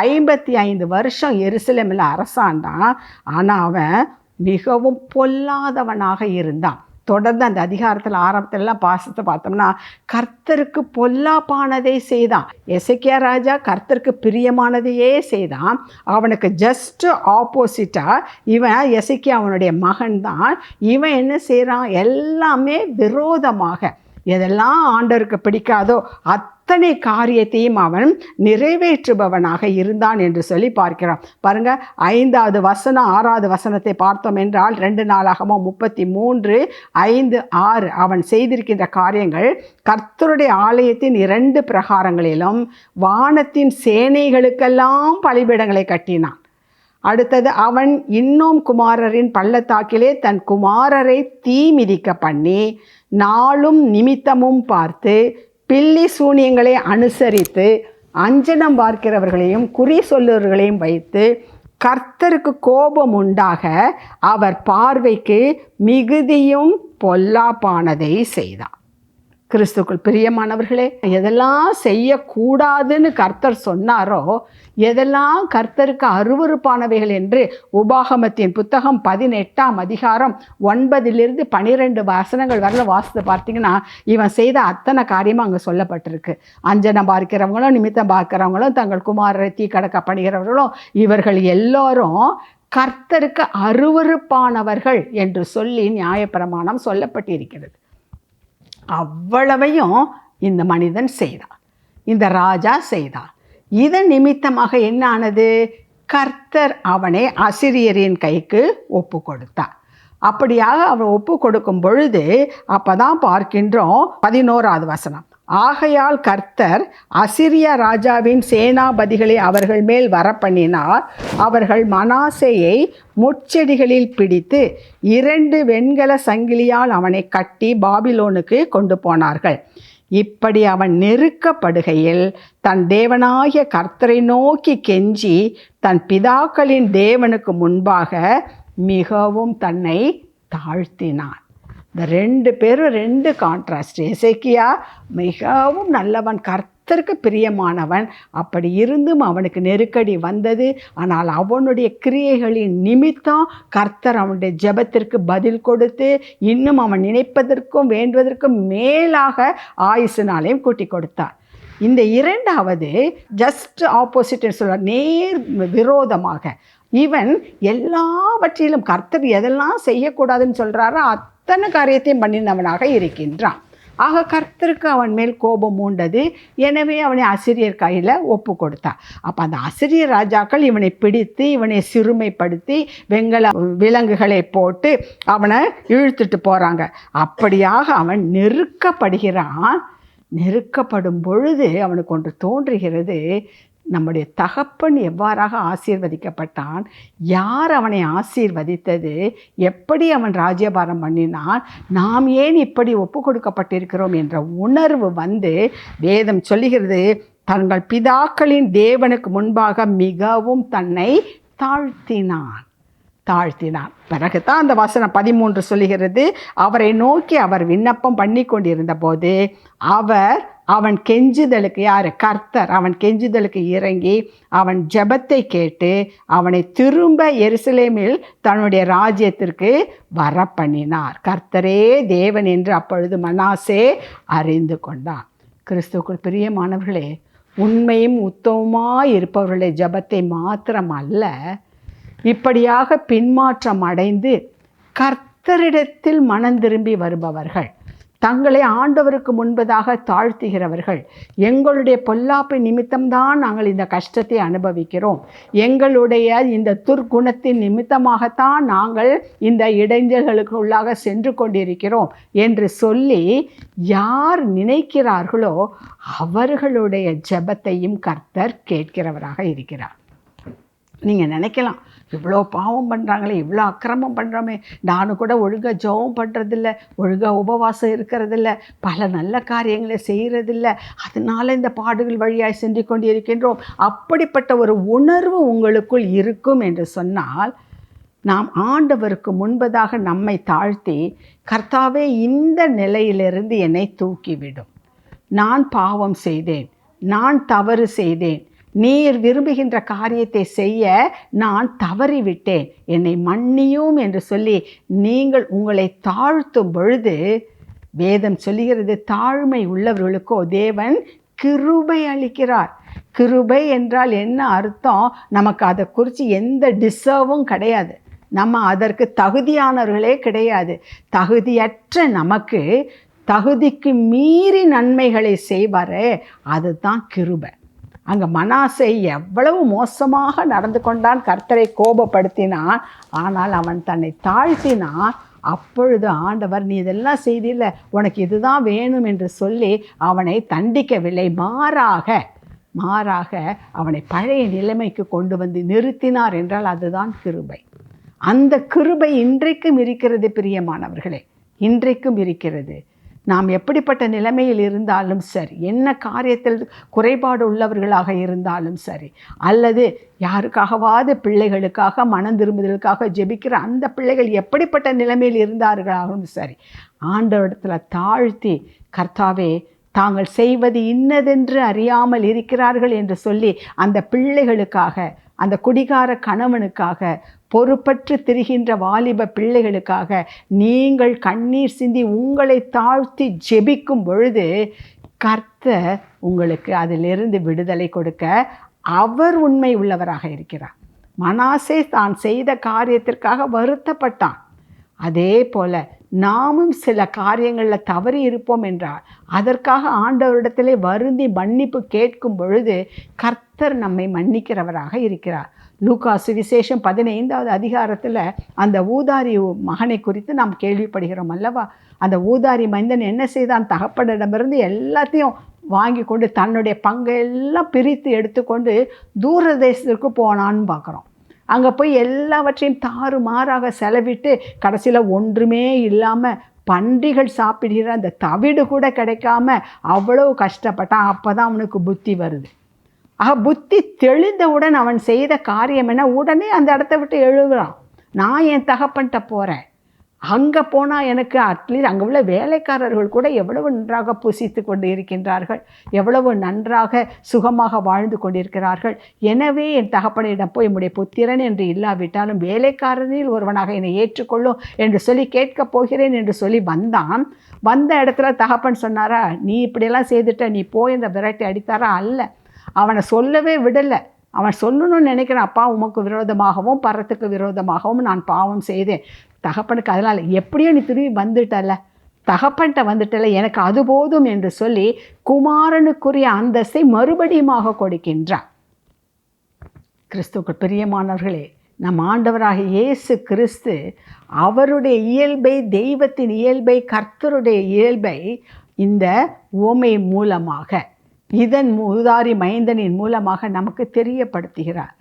55 வருஷம் எருசலேமில் அரசாண்டான். ஆனால் அவன் மிகவும் பொல்லாதவனாக இருந்தான். தொடர்ந்து அந்த அதிகாரத்தில் ஆரம்பத்திலலாம் பாசத்தை பார்த்தோம்னா கர்த்தருக்கு பொல்லாப்பானதை செய்தான். எசேக்கியா ராஜா கர்த்தருக்கு பிரியமானதையே செய்தான். அவனுக்கு ஜஸ்ட் ஆப்போசிட்டாக இவன் எசேக்கியா அவனுடைய மகன் தான். இவன் என்ன செய்கிறான்? எல்லாமே விரோதமாக எதெல்லாம் ஆண்டவருக்கு பிடிக்காதோ அத்தனை காரியத்தையும் அவன் நிறைவேற்றுபவனாக இருந்தான் என்று சொல்லி பார்க்கிறோம். பாருங்கள், 5வது வசனம் 6வது வசனத்தை பார்த்தோம் என்றால் 2 நாளாகமம் 33, 5, 6 அவன் செய்திருக்கின்ற காரியங்கள் கர்த்தருடைய ஆலயத்தின் 2 பிரகாரங்களிலும் வானத்தின் சேனைகளுக்கெல்லாம் பலிபீடங்களை கட்டினான். அடுத்தது, அவன் இன்னும் குமாரரின் பள்ளத்தாக்கிலே தன் குமாரரை தீ மிதிக்க பண்ணி நாளும் நிமித்தமும் பார்த்து பில்லி சூனியங்களை அனுசரித்து அஞ்சனம் பார்க்கிறவர்களையும் குறி சொல்லுவர்களையும் வைத்து கர்த்தருக்கு கோபம் உண்டாக அவர் பார்வைக்கு மிகுதியும் பொல்லாப்பானதை செய்தார். கிறிஸ்துக்குள் பிரியமானவர்களே, எதெல்லாம் செய்யக்கூடாதுன்னு கர்த்தர் சொன்னாரோ, எதெல்லாம் கர்த்தருக்கு அருவருப்பானவைகள் என்று உபாகமத்தின் புத்தகம் 18ஆம் அதிகாரம் 9லிருந்து 12 வசனங்கள் வரல வாசித்து பார்த்தீங்கன்னா இவன் செய்த அத்தனை காரியமும் அங்கே சொல்லப்பட்டிருக்கு. அஞ்சனம் பார்க்கிறவங்களும் நிமித்தம் பார்க்கிறவங்களும் தங்கள் குமாரரை தீ கடக்க பண்ணுகிறவர்களும் இவர்கள் எல்லோரும் கர்த்தருக்கு அருவருப்பானவர்கள் என்று சொல்லி நியாயப்பிரமாணம் சொல்லப்பட்டிருக்கிறது. அவ்வளவையும் இந்த மனிதன் செய்தான், இந்த ராஜா செய்தான். இதன் நிமித்தமாக என்ன ஆனது? கர்த்தர் அவனை அசிரியரின் கைக்கு ஒப்பு கொடுத்தார். அப்படியாக அவன் ஒப்பு கொடுக்கும் பொழுது அப்பதான் பார்க்கின்றோம் 11வது வசனம். ஆகையால் கர்த்தர் அசிரியா ராஜாவின் சேனாபதிகளை அவர்கள் மேல் வரப்பண்ணினார். அவர்கள் மனாசேயை முட்செடிகளில் பிடித்து 2 வெண்கல சங்கிலியால் அவனை கட்டி பாபிலோனுக்கு கொண்டு போனார்கள். இப்படி அவன் நெருக்கப்படுகையில் தன் தேவனாகிய கர்த்தரை நோக்கி கெஞ்சி தன் பிதாக்களின் தேவனுக்கு முன்பாக மிகவும் தன்னை தாழ்த்தினான். இந்த 2 பேரும் 2 கான்ட்ராஸ்ட். எசேக்கியா மிகவும் நல்லவன், கர்த்தருக்கு பிரியமானவன். அப்படி இருந்தும் அவனுக்கு நெருக்கடி வந்தது. ஆனால் அவனுடைய கிரியைகளின் நிமித்தம் கர்த்தர் அவனுடைய ஜெபத்திற்கு பதில் கொடுத்து இன்னும் அவன் நினைப்பதற்கும் வேண்டுவதற்கும் மேலாக ஆயுசுனாலையும் கூட்டி கொடுத்தார். இந்த 2வது ஜஸ்ட் ஆப்போசிட் சொல்ல, நேர் விரோதமாக இவன் எல்லாவற்றிலும் கர்த்தர் எதெல்லாம் செய்யக்கூடாதுன்னு சொல்கிறாரோ அத்தனை காரியத்தையும் பண்ணினவனாக இருக்கின்றான். ஆக கர்த்தருக்கு அவன் மேல் கோபம் உண்டது. எனவே அவனை அசிரியர் கையில் ஒப்பு கொடுத்தான். அப்போ அந்த அசிரியர் ராஜாக்கள் இவனை பிடித்து இவனை சிறுமைப்படுத்தி வெண்கல விலங்குகளை போட்டு அவனை இழுத்துட்டு போகிறாங்க. அப்படியாக அவன் நெருக்கப்படுகிறான். நெருக்கப்படும் பொழுது அவனுக்கு ஒன்று தோன்றுகிறது, நம்முடைய தகப்பன் எவ்வாறாக ஆசீர்வதிக்கப்பட்டான், யார் அவனை ஆசீர்வதித்தது, எப்படி அவன் ராஜ்யபாரம் பண்ணினான், நாம் ஏன் இப்படி ஒப்பு கொடுக்கப்பட்டிருக்கிறோம் என்ற உணர்வு வந்து வேதம் சொல்லுகிறது, தங்கள் பிதாக்களின் தேவனுக்கு முன்பாக மிகவும் தன்னை தாழ்த்தினான். பிறகுதான் அந்த வசனம் 13 சொல்லுகிறது, அவரை நோக்கி அவர் விண்ணப்பம் பண்ணி கொண்டிருந்த போது அவன் கெஞ்சுதலுக்கு, யார்? கர்த்தர் அவன் கெஞ்சுதலுக்கு இறங்கி அவன் ஜெபத்தை கேட்டு அவனை திரும்ப எருசலேமில் தன்னுடைய ராஜ்யத்திற்கு வர பண்ணினார். கர்த்தரே தேவன் என்று அப்பொழுது மனாசே அறிந்து கொண்டான். கிறிஸ்துவுக்குள் பிரியமானவர்களே, உண்மையும் உத்தமமாய் இருப்பவர்களுடைய ஜெபத்தை மாத்திரமல்ல, இப்படியாக பின்மாற்றம் அடைந்து கர்த்தரிடத்தில் மனம் திரும்பி வருபவர்கள், தங்களை ஆண்டவருக்கு முன்பதாக தாழ்த்துகிறவர்கள், எங்களுடைய பொல்லாப்பு நிமித்தம்தான் நாங்கள் இந்த கஷ்டத்தை அனுபவிக்கிறோம், எங்களுடைய இந்த துர்க்குணத்தின் நிமித்தமாகத்தான் நாங்கள் இந்த இடைஞ்சல்களுக்கு உள்ளாக சென்று கொண்டிருக்கிறோம் என்று சொல்லி யார் நினைக்கிறார்களோ அவர்களுடைய ஜெபத்தையும் கர்த்தர் கேட்கிறவராக இருக்கிறார். நீங்கள் நினைக்கலாம், இவ்வளோ பாவம் பண்ணுறாங்களே, இவ்வளோ அக்கிரமம் பண்ணுறோமே, நானும் கூட ஒழுங்காக ஜெபம் பண்ணுறதில்ல, ஒழுங்காக உபவாசம் இருக்கிறதில்ல, பல நல்ல காரியங்களை செய்கிறதில்ல, அதனால் இந்த பாடுகள் வழியாய் சென்று கொண்டு இருக்கின்றோம். அப்படிப்பட்ட ஒரு உணர்வு உங்களுக்குள் இருக்கும் என்று சொன்னால், நாம் ஆண்டவருக்கு முன்பதாக நம்மை தாழ்த்தி, கர்த்தாவே இந்த நிலையிலிருந்து என்னை தூக்கிவிடும், நான் பாவம் செய்தேன், நான் தவறு செய்தேன், நீர் விரும்புகின்ற காரியத்தை செய்ய நான் தவறிவிட்டேன், என்னை மன்னியும் என்று சொல்லி நீங்கள் உங்களை தாழ்த்தும் பொழுது, வேதம் சொல்லுகிறது, தாழ்மை உள்ளவர்களுக்கோ தேவன் கிருபை அளிக்கிறார். கிருபை என்றால் என்ன அர்த்தம்? நமக்கு அதை குறித்து எந்த டிசர்வும் கிடையாது, நம்ம அதற்கு தகுதியானவர்களே கிடையாது. தகுதியற்ற நமக்கு தகுதிக்கு மீறி நன்மைகளை செய்வாரே, அதுதான் கிருபை. அங்கே மனாசே எவ்வளவு மோசமாக நடந்து கொண்டான், கர்த்தரை கோபப்படுத்தினான். ஆனால் அவன் தன்னை தாழ்த்தினான். அப்பொழுது ஆண்டவர், நீ இதெல்லாம் செய்தில்லை, உனக்கு இதுதான் வேணும் என்று சொல்லி அவனை தண்டிக்கவில்லை, மாறாக அவனை பழைய நிலைமைக்கு கொண்டு வந்து நிறுத்தினார் என்றால் அதுதான் கிருபை. அந்த கிருபை இன்றைக்கும் இருக்கிறது பிரியமானவர்களே, இன்றைக்கும் இருக்கிறது. நாம் எப்படிப்பட்ட நிலைமையில் இருந்தாலும் சரி, என்ன காரியத்தில் குறைபாடு உள்ளவர்களாக இருந்தாலும் சரி, அல்லது யாருக்காகவாது பிள்ளைகளுக்காக மனம் திரும்புதலுக்காக ஜெபிக்கிற அந்த பிள்ளைகள் எப்படிப்பட்ட நிலைமையில் இருந்தார்களாகவும் சரி, ஆண்டவரிடத்தில் தாழ்த்தி, கர்த்தாவே தாங்கள் செய்வது இன்னதென்று அறியாமல் இருக்கிறார்கள் என்று சொல்லி அந்த பிள்ளைகளுக்காக, அந்த குடிகார கணவனுக்காக, பொறுப்பற்று திரிகின்ற வாலிப பிள்ளைகளுக்காக நீங்கள் கண்ணீர் சிந்தி உங்களை தாழ்த்தி ஜெபிக்கும் பொழுது கர்த்தர் உங்களுக்கு அதிலிருந்து விடுதலை கொடுக்க அவர் உண்மை உள்ளவராக இருக்கிறார். மனாசே தான் செய்த காரியத்திற்காக வருத்தப்பட்டான். அதே போல நாமும் சில காரியங்களில் தவறி இருப்போம் என்றால் அதற்காக ஆண்டவரிடத்திலே வருந்தி மன்னிப்பு கேட்கும் பொழுது கர்த்தர் நம்மை மன்னிக்கிறவராக இருக்கிறார். லூக்கா சுவிசேஷம் 15வது அதிகாரத்தில் அந்த ஊதாரி மகனை குறித்து நாம் கேள்விப்படுகிறோம் அல்லவா? அந்த ஊதாரி மனிதன் என்ன செய்தான்? தகப்பனிடமிருந்து எல்லாத்தையும் வாங்கி கொண்டு தன்னுடைய பங்கெல்லாம் பிரித்து எடுத்துக்கொண்டு தூர தேசத்திற்கு போனான்னு பார்க்குறோம். அங்கே போய் எல்லாவற்றையும் தாறுமாறாக செலவிட்டு கடைசியில் ஒன்றுமே இல்லாமல் பன்றிகள் சாப்பிடுகிற அந்த தவிடு கூட கிடைக்காம அவ்வளோ கஷ்டப்பட்டான். அப்போ தான் அவனுக்கு புத்தி வருது. புத்தி தெளிந்தவுடன் அவன் செய்த காரியம் என்ன? உடனே அந்த இடத்த விட்டு எழுதுறான். நான் என் தகப்பன்கிட்ட போகிறேன், அங்கே போனால் எனக்கு அட்லீஸ்ட் அங்கே உள்ள வேலைக்காரர்கள் கூட எவ்வளவு நன்றாக புசித்து கொண்டு இருக்கின்றார்கள், எவ்வளவு நன்றாக சுகமாக வாழ்ந்து கொண்டிருக்கிறார்கள். எனவே என் தகப்பனிடம் போய் என்னுடைய புத்திரன் என்று இல்லாவிட்டாலும் வேலைக்காரனில் ஒருவனாக என்னை ஏற்றுக்கொள்ளும் என்று சொல்லி கேட்கப் போகிறேன் என்று சொல்லி வந்தான். வந்த இடத்துல தகப்பன் சொன்னாரா, நீ இப்படியெல்லாம் செய்துட்ட, நீ போய் இந்த விரட்டி அடித்தாரா? அல்ல, அவனை சொல்லவே விடலை. அவன் சொல்லணும்னு நினைக்கிறான், அப்பா உமக்கு விரோதமாகவும் பரத்துக்கு விரோதமாகவும் நான் பாவம் செய்தேன். தகப்பனுக்கு அதனால் எப்படியோ நீ திரும்பி வந்துட்டல, தகப்பன்கிட்ட வந்துட்டல, எனக்கு அது போதும் என்று சொல்லி குமாரனுக்குரிய அந்தஸ்தை மறுபடியுமாக கொடுக்கின்றான். கிறிஸ்துவுக்கு பிரியமானவர்களே, நம் ஆண்டவராக இயேசு கிறிஸ்து அவருடைய இயல்பை, தெய்வத்தின் இயல்பை, கர்த்தருடைய இயல்பை இந்த உவமை மூலமாக, இதன் ஊதாரி மைந்தனின் மூலமாக நமக்கு தெரியப்படுத்துகிறார்.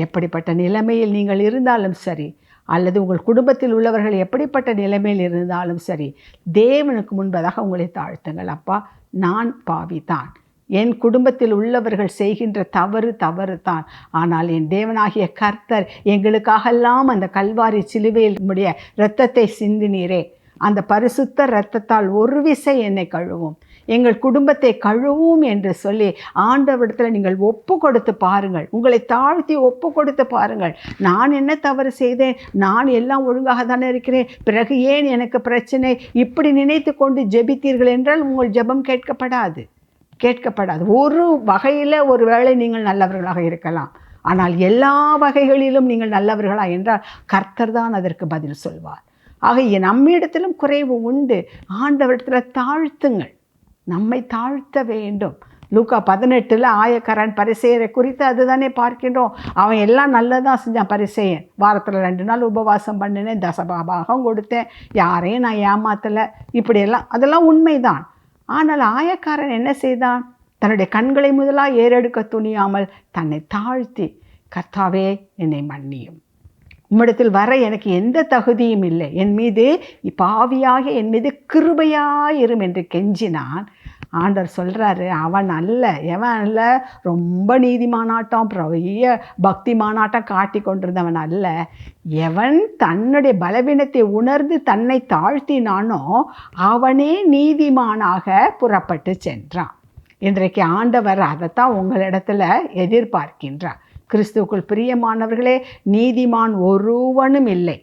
எப்படிப்பட்ட நிலைமையில் நீங்கள் இருந்தாலும் சரி, அல்லது உங்கள் குடும்பத்தில் உள்ளவர்கள் எப்படிப்பட்ட நிலைமையில் இருந்தாலும் சரி, தேவனுக்கு முன்பதாக உங்களை தாழ்த்துங்கள். அப்பா, நான் பாவிதான், என் குடும்பத்தில் உள்ளவர்கள் செய்கின்ற தவறு தான். ஆனால் என் தேவனாகிய கர்த்தர் எங்களுக்காகலாம் அந்த கல்வாரி சிலுவையில் உம்முடைய இரத்தத்தை சிந்தினீரே, அந்த பரிசுத்த இரத்தத்தால் ஒரு விசை என்னை கழுவும், எங்கள் குடும்பத்தை கழுவும் என்று சொல்லி ஆண்டவரிடத்தில் நீங்கள் ஒப்பு கொடுத்து பாருங்கள். உங்களை தாழ்த்தி ஒப்பு கொடுத்து பாருங்கள். நான் என்ன தவறு செய்தேன்? நான் எல்லாம் ஒழுங்காக தானே இருக்கிறேன், பிறகு ஏன் எனக்கு பிரச்சனை? இப்படி நினைத்து கொண்டு ஜெபித்தீர்கள் என்றால் உங்கள் ஜெபம் கேட்கப்படாது. ஒரு வகையில் ஒரு வேளை நீங்கள் நல்லவர்களாக இருக்கலாம், ஆனால் எல்லா வகைகளிலும் நீங்கள் நல்லவர்களா என்றால் கர்த்தர் தான் அதற்கு பதில் சொல்வார். ஆக நம்மிடத்திலும் குறைவு உண்டு. ஆண்டவரிடத்தில் தாழ்த்துங்கள், நம்மை தாழ்த்த வேண்டும். லூக்கா 18 ஆயக்காரன் பரிசேயரை குறித்து அதுதானே பார்க்கின்றோம். அவன் எல்லாம் நல்லதான் செஞ்சான். பரிசேயன் வாரத்தில் 2 நாள் உபவாசம் பண்ணினேன், தசபாகம் கொடுத்தேன், யாரையும் நான் ஏமாத்தலை, இப்படியெல்லாம் அதெல்லாம் உண்மைதான். ஆனால் ஆயக்காரன் என்ன செய்தான்? தன்னுடைய கண்களை முதலாக ஏறெடுக்க துணியாமல் தன்னை தாழ்த்தி, கர்த்தாவே என்னை மன்னியும், உம்மிடத்தில் வர எனக்கு எந்த தகுதியும் இல்லை, என் மீது பாவியாக என் மீது கிருபையாயிரும் என்று கெஞ்சினான். ஆண்டவர் சொல்கிறாரு, அவன் அல்ல, எவன் அல்ல, ரொம்ப நீதிமானாட்டம் பெரிய பக்திமானாட்டம் காட்டி கொண்டிருந்தவன் அல்ல, எவன் தன்னுடைய பலவீனத்தை உணர்ந்து தன்னை தாழ்த்தினானோ அவனே நீதிமானாக புறப்பட்டு சென்றான். இன்றைக்கு ஆண்டவர் அதைத்தான் உங்களிடத்துல எதிர்பார்க்கின்றார். கிறிஸ்துவுக்குள் பிரியமானவர்களே, நீதிமான் ஒருவனும் இல்லை.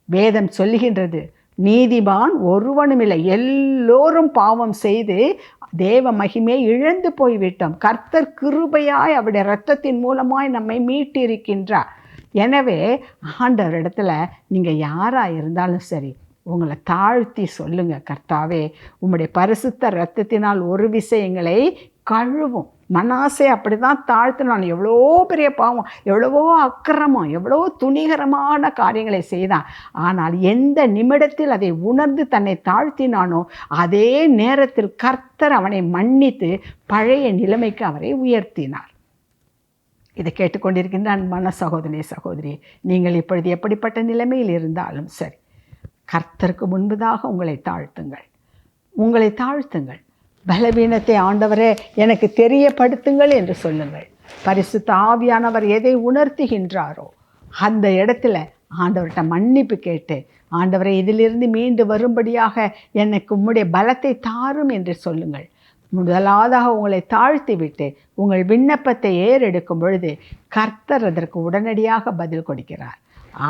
வேதம் சொல்லுகின்றது, நீதிமான் ஒருவனும் இல்லை, எல்லோரும் பாவம் செய்து தேவ மகிமையை இழந்து போய்விட்டோம். கர்த்தர் கிருபையாய் அவருடைய இரத்தத்தின் மூலமாய் நம்மை மீட்டிருக்கின்றார். எனவே ஆண்டவரிடத்துல நீங்கள் யாராக இருந்தாலும் சரி, உங்களை தாழ்த்தி சொல்லுங்கள், கர்த்தாவே உம்முடைய பரிசுத்த இரத்தத்தினால் ஒரு விஷயங்களை கழுவும். மனாசே அப்படி தான் தாழ்த்தினான். எவ்வளோ பெரிய பாவம், எவ்வளவோ அக்கிரமம், எவ்வளோ துணிகரமான காரியங்களை செய்தான். ஆனால் எந்த நிமிடத்தில் அதை உணர்ந்து தன்னை தாழ்த்தினானோ அதே நேரத்தில் கர்த்தர் அவனை மன்னித்து பழைய நிலைமைக்கு அவரை உயர்த்தினார். இதை கேட்டுக்கொண்டிருக்கின்ற அன்பான சகோதரி சகோதரி, நீங்கள் இப்பொழுது எப்படிப்பட்ட நிலைமையில் இருந்தாலும் சரி, கர்த்தருக்கு முன்பதாக உங்களை தாழ்த்துங்கள், உங்களை தாழ்த்துங்கள். பலவீனத்தை ஆண்டவரே எனக்கு தெரியப்படுத்துங்கள் என்று சொல்லுங்கள். பரிசுத்த ஆவியானவர் எதை உணர்த்துகின்றாரோ அந்த இடத்துல ஆண்டவர்கிட்ட மன்னிப்பு கேட்டு, ஆண்டவரை இதிலிருந்து மீண்டு வரும்படியாக எனக்கு உம்முடைய பலத்தை தாரும் என்று சொல்லுங்கள். முதலாவதாக உங்களை தாழ்த்தி விட்டு உங்கள் விண்ணப்பத்தை ஏறெடுக்கும் பொழுது கர்த்தர் அதற்கு உடனடியாக பதில் கொடுக்கிறார்.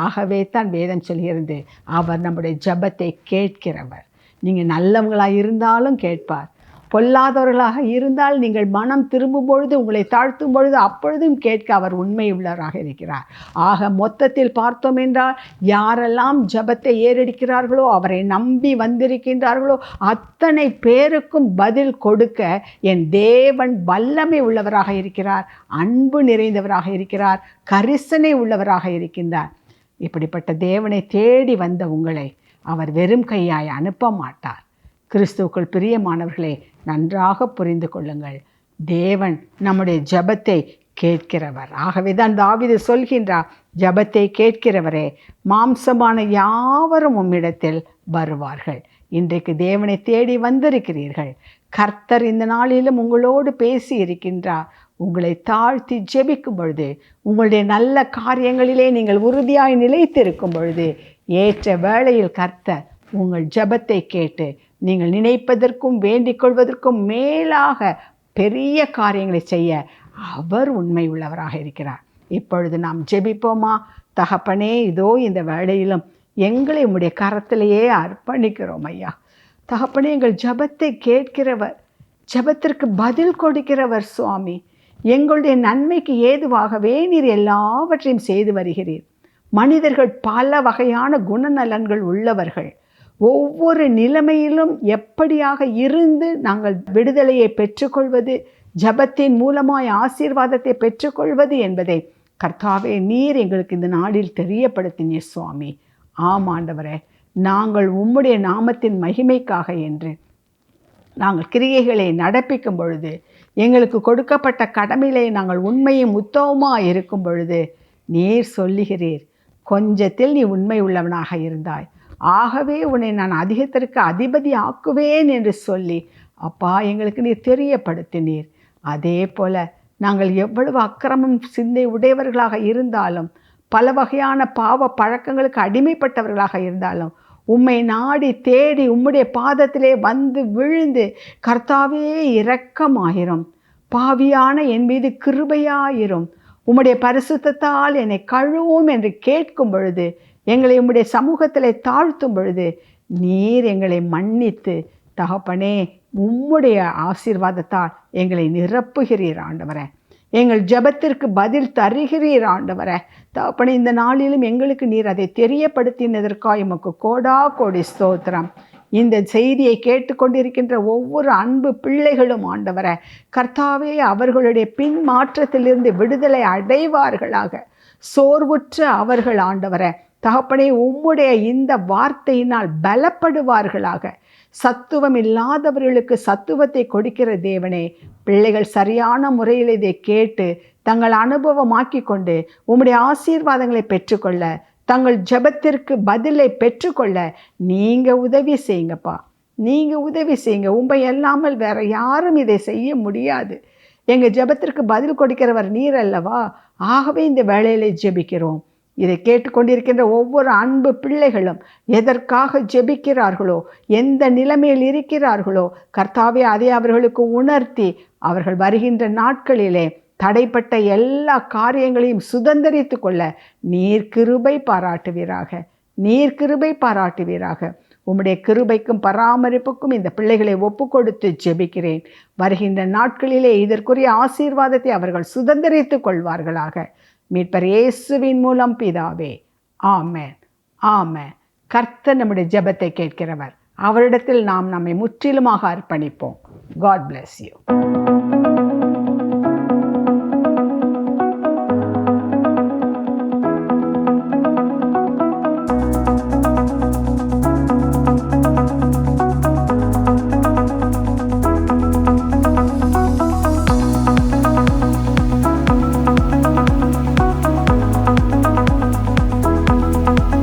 ஆகவே தான் வேதம் சொல்கிறது, அவர் நம்முடைய ஜெபத்தை கேட்கிறவர். நீங்கள் நல்லவங்களாக இருந்தாலும் கேட்பார், பொல்லாதவர்களாக இருந்தால் நீங்கள் மனம் திரும்பும் பொழுது, உங்களை தாழ்த்தும் பொழுது அப்பொழுதும் கேட்க அவர் உண்மை உள்ளவராக இருக்கிறார். ஆக மொத்தத்தில் பார்த்தோம் என்றால், யாரெல்லாம் ஜெபத்தை ஏறெடுக்கிறார்களோ, அவரை நம்பி வந்திருக்கின்றார்களோ அத்தனை பேருக்கும் பதில் கொடுக்க என் தேவன் வல்லமை உள்ளவராக இருக்கிறார், அன்பு நிறைந்தவராக இருக்கிறார், கரிசனை உள்ளவராக இருக்கின்றார். இப்படிப்பட்ட தேவனை தேடி வந்த உங்களை அவர் வெறும் கையாய் அனுப்ப மாட்டார். கிறிஸ்துவுக்குள் பிரியமானவர்களே, நன்றாக புரிந்து கொள்ளுங்கள், தேவன் நம்முடைய ஜெபத்தை கேட்கிறவர். ஆகவே தான் தாவீது சொல்கின்றார், ஜெபத்தை கேட்கிறவரே, மாம்சமான யாவரும் உம்மிடத்தில் வருவார்கள். இன்றைக்கு தேவனை தேடி வந்திருக்கிறீர்கள். கர்த்தர் இந்த நாளிலும் உங்களோடு பேசி இருக்கின்றார். உங்களை தாழ்த்தி ஜெபிக்கும் பொழுது, உங்களுடைய நல்ல காரியங்களிலே நீங்கள் உறுதியாய் நிலைத்திருக்கும் பொழுது, ஏற்ற வேளையில் கர்த்தர் உங்கள் ஜெபத்தை கேட்டு நீங்கள் நினைப்பதற்கும் வேண்டிக் கொள்வதற்கும் மேலாக பெரிய காரியங்களை செய்ய அவர் உண்மை உள்ளவராக இருக்கிறார். இப்பொழுது நாம் ஜெபிப்போமா? தகப்பனே, இதோ இந்த வேளையிலும் எங்களை உம்முடைய கரத்திலேயே அர்ப்பணிக்கிறோம் ஐயா. தகப்பனே, எங்கள் ஜெபத்தை கேட்கிறவர், ஜெபத்திற்கு பதில் கொடுக்கிறவர் சுவாமி. எங்களுடைய நன்மைக்கு ஏதுவாகவே நீர் எல்லாவற்றையும் செய்து வருகிறீர். மனிதர்கள் பல வகையான குணநலன்கள் உள்ளவர்கள். ஒவ்வொரு நிலைமையிலும் எப்படியாக இருந்து நாங்கள் விடுதலையை பெற்றுக்கொள்வது, ஜெபத்தின் மூலமாய் ஆசீர்வாதத்தை பெற்றுக்கொள்வது என்பதை கர்த்தாவே நீர் எங்களுக்கு இந்த நாளில் தெரியப்படுத்தினீர் சுவாமி. ஆம் ஆண்டவரே, நாங்கள் உம்முடைய நாமத்தின் மகிமைக்காக என்று நாங்கள் கிரியைகளை நடப்பிக்கும் பொழுது, எங்களுக்கு கொடுக்கப்பட்ட கடமையிலே நாங்கள் உண்மையும் உத்தமமாக இருக்கும் பொழுது நீர் சொல்லுகிறீர், கொஞ்சத்தில் நீ உண்மை உள்ளவனாக இருந்தாய், ஆகவே உன்னை நான் அதிகத்திற்கு அதிபதி ஆக்குவேன் என்று சொல்லி அப்பா எங்களுக்கு நீர் தெரியப்படுத்தினீர். அதே போல் நாங்கள் எவ்வளவு அக்கிரமம் சிந்தை உடையவர்களாக இருந்தாலும், பல வகையான பாவ பழக்கங்களுக்கு அடிமைப்பட்டவர்களாக இருந்தாலும், உம்மை நாடி தேடி உம்முடைய பாதத்திலே வந்து விழுந்து கர்த்தாவே இரக்கமாயிரும், பாவியான என் மீது கிருபையாயிரும், உம்முடைய பரிசுத்தத்தால் என்னை கழுவும் என்று கேட்கும் பொழுது, எங்களை உம்முடைய சமூகத்திலே தாழ்த்தும் பொழுது நீர் எங்களை மன்னித்து தகப்பனே உம்முடைய ஆசீர்வாதத்தால் எங்களை நிரப்புகிறீர் ஆண்டவரே. எங்கள் ஜெபத்திற்கு பதில் தருகிறீர் ஆண்டவரே. தகப்பனே, இந்த நாளிலும் எங்களுக்கு நீர் அதை தெரியப்படுத்தினதற்காக எமக்கு கோடா கோடி ஸ்தோத்திரம். இந்த செய்தியை கேட்டுக்கொண்டிருக்கின்ற ஒவ்வொரு அன்பு பிள்ளைகளும் ஆண்டவரே, கர்த்தாவே, அவர்களுடைய பின் மாற்றத்திலிருந்து விடுதலை அடைவார்களாக. சோர்வுற்ற அவர்கள் ஆண்டவரே தகப்பனே, உம்முடைய இந்த வார்த்தையினால் பலப்படுவார்களாக. சத்துவம் இல்லாதவர்களுக்கு சத்துவத்தை கொடுக்கிற தேவனே, பிள்ளைகள் சரியான முறையில் இதை கேட்டு தங்கள் அனுபவமாக்கி கொண்டு உம்முடைய ஆசீர்வாதங்களை பெற்றுக்கொள்ள, தங்கள் ஜெபத்திற்கு பதிலை பெற்றுக்கொள்ள நீங்கள் உதவி செய்யுங்கப்பா. நீங்கள் உதவி செய்யுங்க. உண்மை இல்லாமல் வேற யாரும் இதை செய்ய முடியாது. எங்கள் ஜெபத்திற்கு பதில் கொடுக்கிறவர் நீர் அல்லவா. ஆகவே இந்த வேளையிலே ஜெபிக்கிறோம். இதை கேட்டுக்கொண்டிருக்கின்ற ஒவ்வொரு அன்பு பிள்ளைகளும் எதற்காக ஜெபிக்கிறார்களோ, எந்த நிலைமையில் இருக்கிறார்களோ, கர்த்தாவே அதை அவர்களுக்கு உணர்த்தி அவர்கள் வருகின்ற நாட்களிலே தடைப்பட்ட எல்லா காரியங்களையும் சுதந்திரித்து கொள்ள நீர் கிருபை பாராட்டுவீராக. நீர் கிருபை பாராட்டுவீராக. உம்முடைய கிருபைக்கும் பராமரிப்புக்கும் இந்த பிள்ளைகளை ஒப்பு கொடுத்து ஜெபிக்கிறேன். வருகின்ற நாட்களிலே இதற்குரிய ஆசீர்வாதத்தை அவர்கள் சுதந்திரித்து கொள்வார்களாக. மீட்பர் இயேசுவின் மூலம் பிதாவே, ஆமென், ஆமென். கர்த்தர் நம்முடைய ஜெபத்தை கேட்கிறவர். அவரிடத்தில் நாம் நம்மை முற்றிலுமாக அர்ப்பணிப்போம். God bless you.